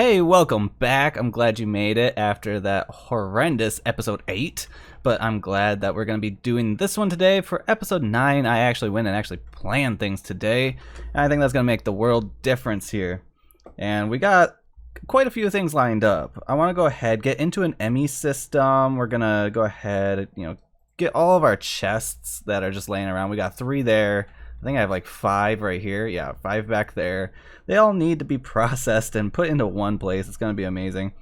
Hey, welcome back. I'm glad you made it after that horrendous episode 8, but I'm glad that we're going to be doing this one today. For episode 9, I actually went and actually planned things today, and I think that's going to make the world difference here. And we got quite a few things lined up. I want to go ahead, get into an ME system. We're going to go ahead, get all of our chests that are just laying around. We got 3 there. I think I have like 5 right here. Yeah, 5 back there. They all need to be processed and put into one place. It's going to be amazing.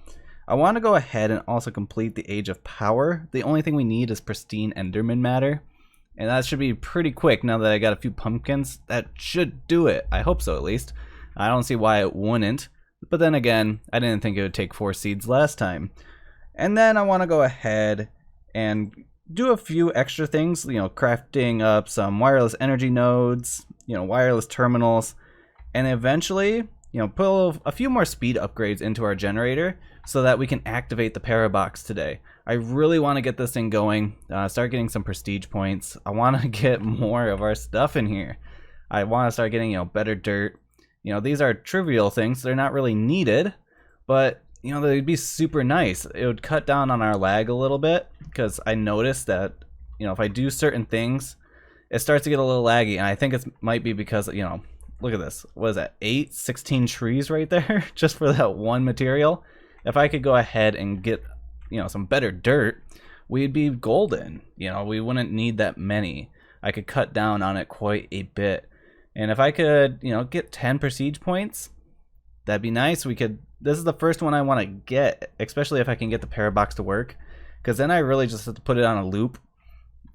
I want to go ahead and also complete the Age of Power. The only thing we need is pristine Enderman matter. And that should be pretty quick now that I got a few pumpkins. That should do it. I hope so, at least. I don't see why it wouldn't. But then again, I didn't think it would take 4 seeds last time. And then I want to go ahead and do a few extra things, crafting up some wireless energy nodes, wireless terminals, and eventually, put a few more speed upgrades into our generator so that we can activate the PARABOX today. I really want to get this thing going, start getting some prestige points. I want to get more of our stuff in here. I want to start getting, better dirt. These are trivial things. They're not really needed, but they'd be super nice. It would cut down on our lag a little bit because I noticed that, if I do certain things, it starts to get a little laggy. And I think it might be because, look at this. What is that? 16 trees right there just for that one material. If I could go ahead and get, some better dirt, we'd be golden. We wouldn't need that many. I could cut down on it quite a bit. And if I could, get 10 prestige points, that'd be nice. This is the first one I want to get, especially if I can get the PARABOX to work, because then I really just have to put it on a loop,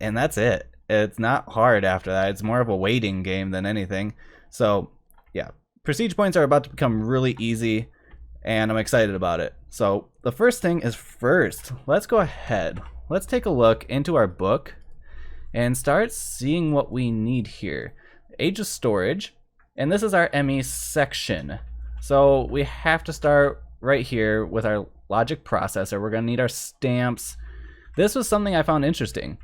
and that's it. It's not hard after that. It's more of a waiting game than anything. So, yeah, prestige points are about to become really easy, and I'm excited about it. So, the first thing is first, let's go ahead. Let's take a look into our book and start seeing what we need here. Age of Storage, and this is our ME section. So we have to start right here with our logic processor. We're going to need our stamps. This was something I found interesting.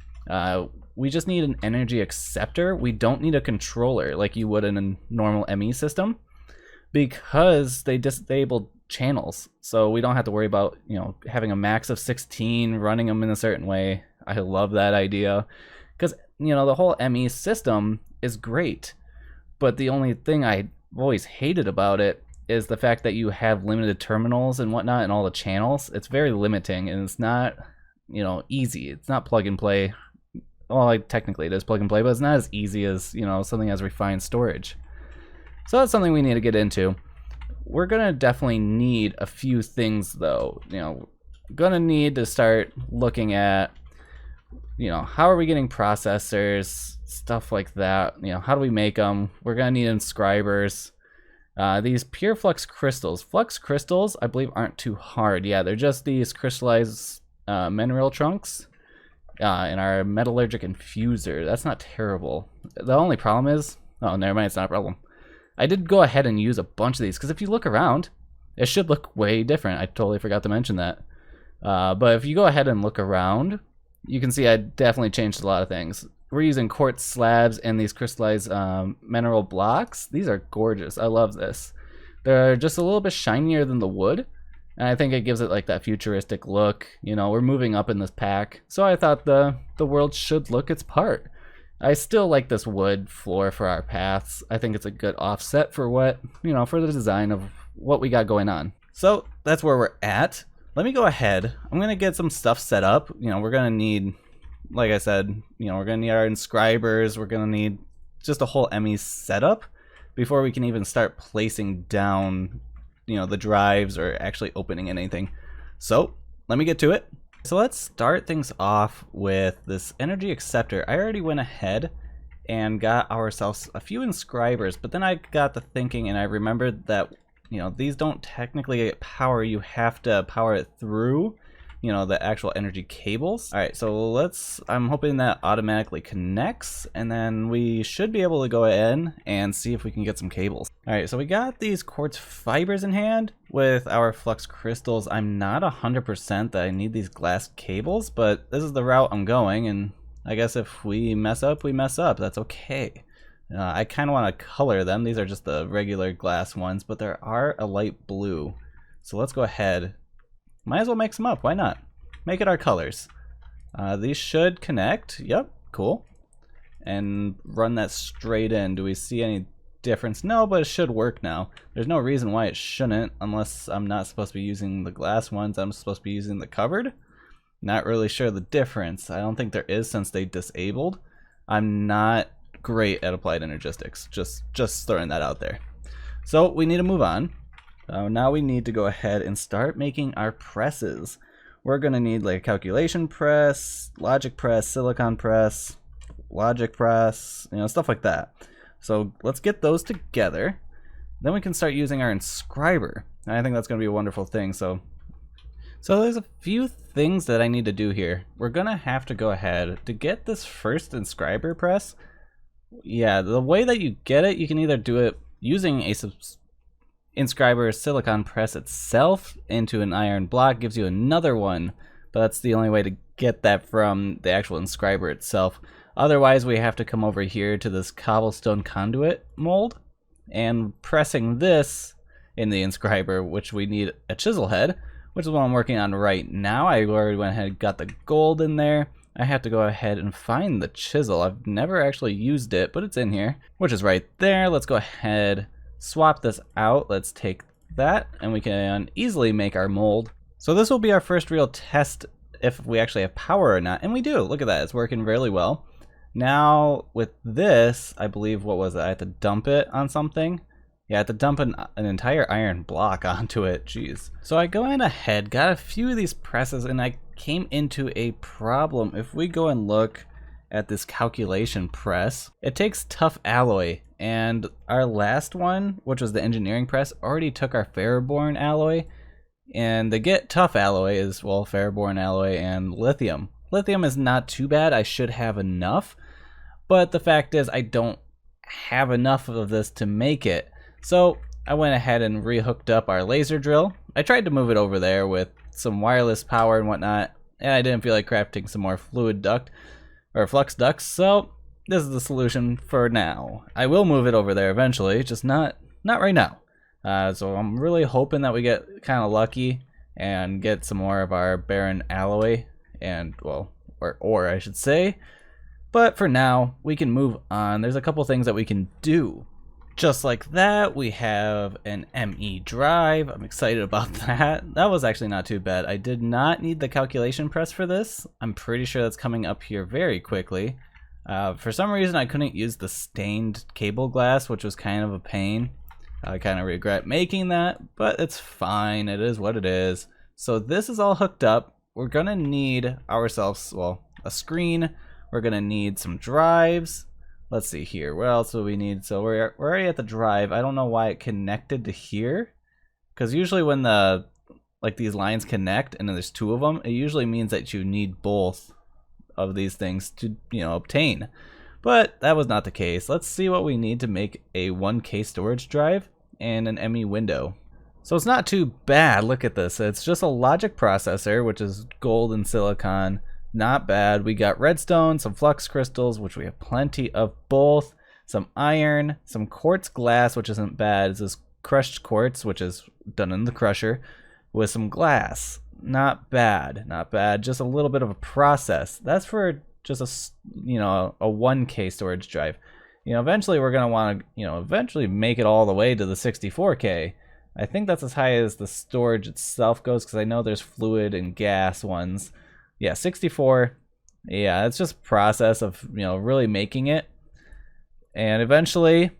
We just need an energy acceptor. We don't need a controller like you would in a normal ME system because they disable channels. So we don't have to worry about, having a max of 16, running them in a certain way. I love that idea because, the whole ME system is great. But the only thing I've always hated about it is the fact that you have limited terminals and whatnot and all the channels. It's very limiting and it's not, easy. It's not plug and play. Well, technically it is plug and play, but it's not as easy as, something as refined storage. So that's something we need to get into. We're gonna definitely need a few things though. Gonna need to start looking at, how are we getting processors, stuff like that. How do we make them? We're gonna need inscribers. These pure flux crystals. Flux crystals, I believe, aren't too hard. Yeah, they're just these crystallized mineral trunks in our metallurgic infuser. That's not terrible. The only problem is, oh, never mind, it's not a problem. I did go ahead and use a bunch of these because if you look around, it should look way different. I totally forgot to mention that. But if you go ahead and look around, you can see I definitely changed a lot of things. We're using quartz slabs and these crystallized mineral blocks. These are gorgeous. I love this. They're just a little bit shinier than the wood. And I think it gives it like that futuristic look. We're moving up in this pack. So I thought the world should look its part. I still like this wood floor for our paths. I think it's a good offset for what, for the design of what we got going on. So that's where we're at. Let me go ahead. I'm going to get some stuff set up. We're going to need, like I said, we're going to need our inscribers. We're going to need just a whole ME setup before we can even start placing down, the drives or actually opening anything. So let me get to it. So let's start things off with this energy acceptor. I already went ahead and got ourselves a few inscribers, but then I got to thinking and I remembered that, these don't technically get power. You have to power it through the actual energy cables. All right, so I'm hoping that automatically connects, and then we should be able to go in and see if we can get some cables. All right, so we got these quartz fibers in hand with our flux crystals. I'm not 100% that I need these glass cables, but this is the route I'm going, and I guess if we mess up, we mess up. That's okay. I kind of want to color them. These are just the regular glass ones, but there are a light blue. So let's go ahead. Might as well mix them up. Why not? Make it our colors. These should connect. Yep, cool. And run that straight in. Do we see any difference? No, but it should work now. There's no reason why it shouldn't, unless I'm not supposed to be using the glass ones. I'm supposed to be using the covered. Not really sure the difference. I don't think there is, since they disabled. I'm not great at applied energistics. Just throwing that out there. So we need to move on. Now we need to go ahead and start making our presses. We're gonna need like a calculation press, logic press, silicon press, logic press, you know, stuff like that. So let's get those together. Then we can start using our inscriber. And I think that's gonna be a wonderful thing. So there's a few things that I need to do here. We're gonna have to go ahead to get this first inscriber press. Yeah, the way that you get it, you can either do it using a inscriber silicon press itself into an iron block, gives you another one, but that's the only way to get that from the actual inscriber itself. Otherwise, we have to come over here to this cobblestone conduit mold and pressing this in the inscriber, which we need a chisel head, which is what I'm working on right now. I already went ahead and got the gold in there. I have to go ahead and find the chisel. I've never actually used it, but it's in here, which is right there. Let's go ahead, swap this out. Let's take that, and we can easily make our mold. So this will be our first real test if we actually have power or not, and we do. Look at that, it's working really well. Now with this, I believe, what was it? I had to dump it on something. Yeah, I had to dump an entire iron block onto it. Jeez. So I go in ahead, got a few of these presses, and I came into a problem. If we go and look at this calculation press, it takes tough alloy, and our last one, which was the engineering press, already took our ferroborn alloy. And to get tough alloy is, well, ferroborn alloy and lithium. Lithium is not too bad. I should have enough, but the fact is I don't have enough of this to make it. So I went ahead and rehooked up our laser drill. I tried to move it over there with some wireless power and whatnot, and I didn't feel like crafting some more fluid duct or flux ducts, so this is the solution for now. I will move it over there eventually, just not right now. So I'm really hoping that we get kind of lucky and get some more of our barren alloy, and, well, or ore I should say. But for now, we can move on. There's a couple things that we can do. Just like that, we have an ME drive. I'm excited about that. That was actually not too bad. I did not need the calculation press for this. I'm pretty sure that's coming up here very quickly. For some reason, I couldn't use the stained cable glass, which was kind of a pain. I kind of regret making that, but it's fine. It is what it is. So this is all hooked up. We're gonna need ourselves, well, a screen. We're gonna need some drives. Let's see here. What else do we need? So we're already at the drive. I don't know why it connected to here, because usually when the these lines connect and then there's two of them, it usually means that you need both of these things to, you know, obtain. But that was not the case. Let's see what we need to make a 1K storage drive and an ME window. So it's not too bad. Look at this. It's just a logic processor, which is gold and silicon. Not bad. We got redstone, some flux crystals, which we have plenty of both, some iron, some quartz glass, which isn't bad. It's this crushed quartz, which is done in the crusher, with some glass. Not bad, not bad. Just a little bit of a process. That's for just a, you know, a 1K storage drive. You know, eventually we're gonna want to, you know, eventually make it all the way to the 64K. I think that's as high as the storage itself goes, because I know there's fluid and gas ones. Yeah, 64. Yeah, it's just a process of, you know, really making it. And eventually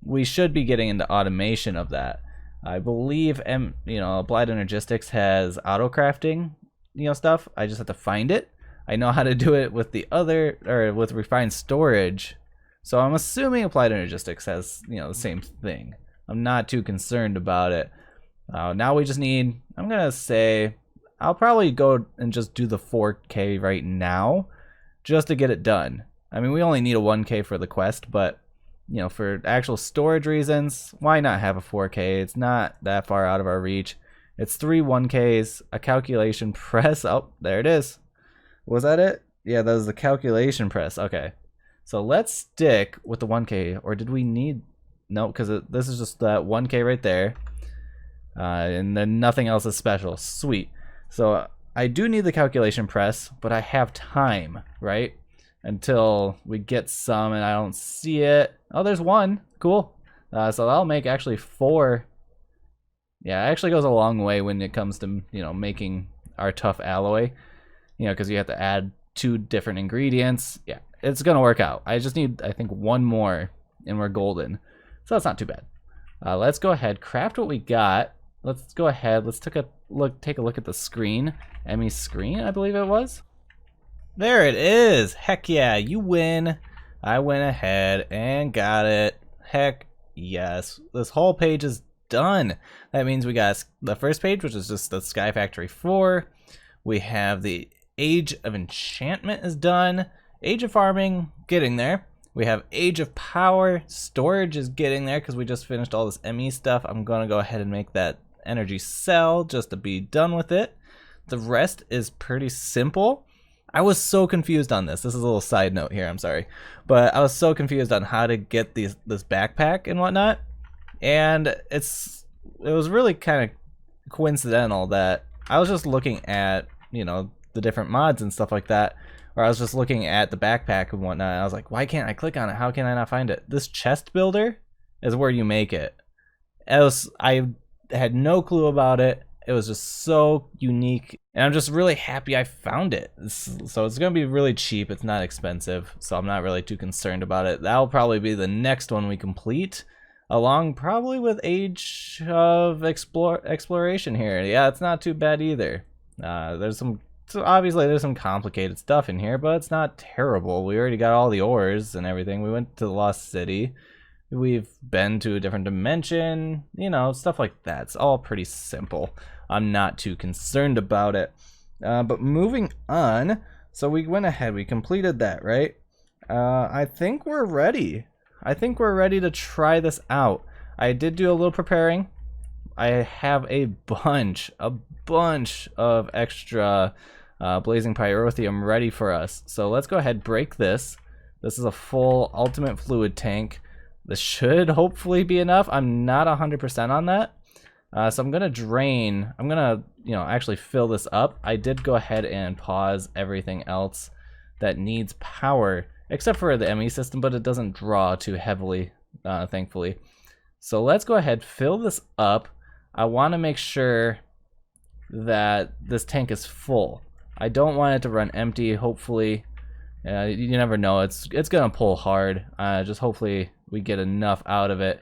we should be getting into automation of that. I believe you know, Applied Energistics has auto crafting, you know, stuff. I just have to find it. I know how to do it with the other, or with refined storage. So I'm assuming Applied Energistics has, you know, the same thing. I'm not too concerned about it. Now we just need, I'm gonna say, I'll probably go and just do the 4K right now, just to get it done. I mean, we only need a 1K for the quest, but, you know, for actual storage reasons, why not have a 4K? It's not that far out of our reach. It's 3 1Ks, a calculation press. Oh, there it is. Was that it? Yeah, that was the calculation press. Okay. So let's stick with the 1K, or did we need... No, because this is just that 1K right there. and then nothing else is special. Sweet. So I do need the calculation press, but I have time, right? Until we get some, and I don't see it. Oh, there's one. Cool. So that'll make actually 4. Yeah, it actually goes a long way when it comes to, making our tough alloy. Because you have to add 2 different ingredients. Yeah, it's gonna work out. I just need, I think, 1 more, and we're golden. So that's not too bad. Let's go ahead, craft what we got. Let's go ahead. Let's take a look at the screen. Emmy's screen, I believe it was. There it is. Heck yeah, you win. I went ahead and got it. Heck yes. This whole page is done. That means we got the first page, which is just the Sky Factory 4. We have the Age of Enchantment is done. Age of Farming, getting there. We have Age of Power. Storage is getting there because we just finished all this ME stuff. I'm going to go ahead and make that energy cell just to be done with it. The rest is pretty simple. I was so confused on this. This is a little side note here, I'm sorry. But I was so confused on how to get this backpack and whatnot. And it was really kind of coincidental that I was just looking at, the different mods and stuff like that. Or I was just looking at the backpack and whatnot. And I was like, why can't I click on it? How can I not find it? This chest builder is where you make it. I had no clue about it. It was just so unique, and I'm just really happy I found it. So it's gonna be really cheap. It's not expensive, so I'm not really too concerned about it. That'll probably be the next one we complete, along probably with Age of Exploration here. Yeah, it's not too bad either. Obviously there's some complicated stuff in here, but it's not terrible. We already got all the ores and everything. We went to the Lost City. We've been to a different dimension, stuff like that. It's all pretty simple. I'm not too concerned about it. But moving on, so we went ahead, we completed that, right? I think we're ready. I think we're ready to try this out. I did do a little preparing. I have a bunch of extra blazing pyrotheum ready for us. So let's go ahead, break this. This is a full ultimate fluid tank. This should hopefully be enough. I'm not 100% on that. So I'm gonna drain. I'm gonna, actually fill this up. I did go ahead and pause everything else that needs power, except for the ME system, but it doesn't draw too heavily, thankfully. So let's go ahead, fill this up. I want to make sure that this tank is full. I don't want it to run empty. Hopefully, you never know. It's gonna pull hard. Just hopefully we get enough out of it.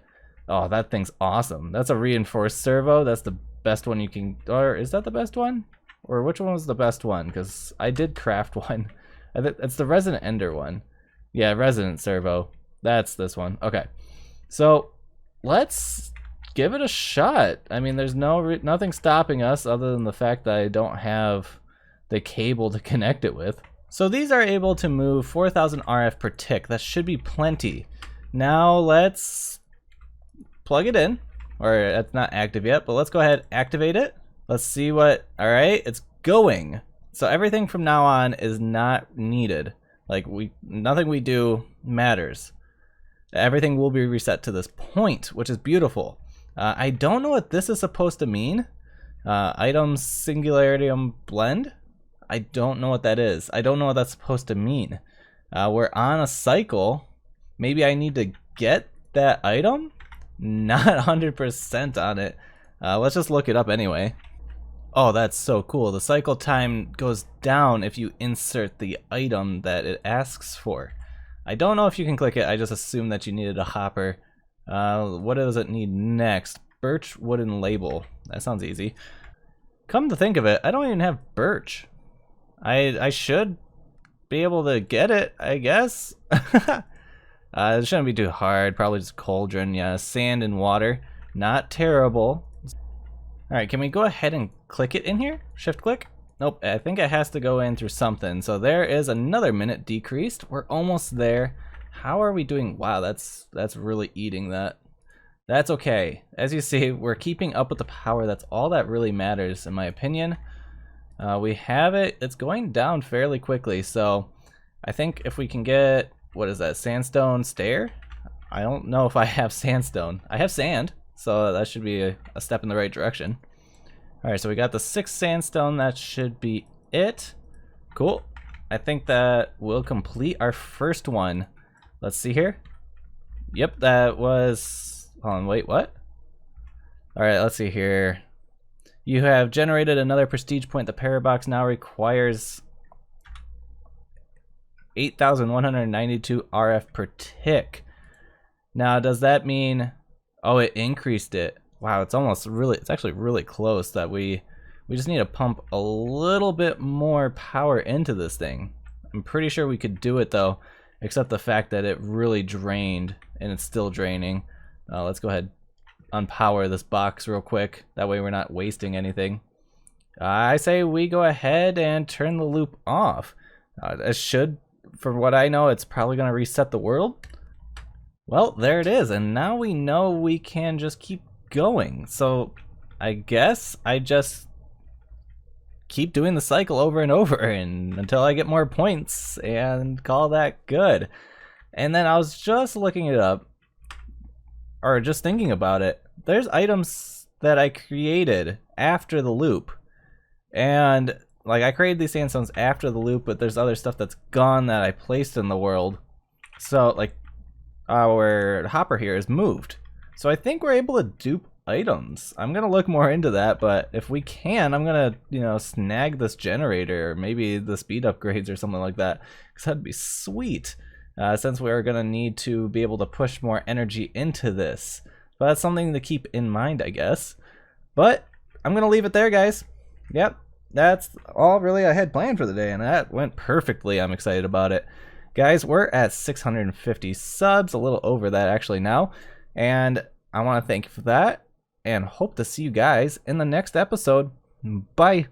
Oh, that thing's awesome. That's a reinforced servo. That's the best one you can, or is that the best one? Or which one was the best one? Because I did craft one. It's the Resident Ender one. Yeah, Resident Servo. That's this one. Okay. So let's give it a shot. I mean, there's nothing stopping us other than the fact that I don't have the cable to connect it with. So these are able to move 4,000 RF per tick. That should be plenty. Now let's plug it in, or it's not active yet, but let's go ahead, activate it. Let's see what, all right, it's going. So everything from now on is not needed. Like nothing we do matters. Everything will be reset to this point, which is beautiful. I don't know what this is supposed to mean. Item Singularium Blend. I don't know what that is. I don't know what that's supposed to mean. We're on a cycle. Maybe I need to get that item? Not 100% on it. Let's just look it up anyway. Oh, that's so cool. The cycle time goes down if you insert the item that it asks for. I don't know if you can click it. I just assumed that you needed a hopper. What does it need next? Birch wooden label. That sounds easy. Come to think of it, I don't even have birch. I should be able to get it, I guess. It shouldn't be too hard. Probably just cauldron. Yeah, sand and water. Not terrible. Alright, can we go ahead and click it in here? Shift click? Nope, I think it has to go in through something. So there is another minute decreased. We're almost there. How are we doing? Wow, that's really eating that. That's okay. As you see, we're keeping up with the power. That's all that really matters, in my opinion. We have it. It's going down fairly quickly. So I think if we can get, what is that, sandstone stair? I don't know if I have sandstone. I have sand. so that should be a step in the right direction. Alright, so we got the 6 sandstone. That should be it. Cool. I think that will complete our first one. Let's see here. Yep, that was... Hold on, wait, what? Alright, let's see here. You have generated another prestige point. The PARABOX now requires 8,192 RF per tick. Now, does that mean... Oh, it increased it. Wow, it's actually really close that we just need to pump a little bit more power into this thing. I'm pretty sure we could do it though, except the fact that it really drained and it's still draining. Let's go ahead, unpower this box real quick. That way we're not wasting anything. I say we go ahead and turn the loop off. It should, for what I know, it's probably gonna reset the world. Well, there it is, and now we know we can just keep going. So I guess I just keep doing the cycle over and over and until I get more points and call that good. And then I was just looking it up, or just thinking about it. There's items that I created after the loop, and like I created these sandstones after the loop, but there's other stuff that's gone that I placed in the world. So like our hopper here is moved. So I think we're able to dupe items. I'm gonna look more into that, but if we can, I'm gonna, you know, snag this generator, or maybe the speed upgrades or something like that, because that'd be sweet, since we're gonna need to be able to push more energy into this. But that's something to keep in mind, I guess. But I'm gonna leave it there, guys. Yep, that's all really I had planned for the day, and that went perfectly. I'm excited about it. Guys, we're at 650 subs, a little over that actually now, and I want to thank you for that, and hope to see you guys in the next episode. Bye.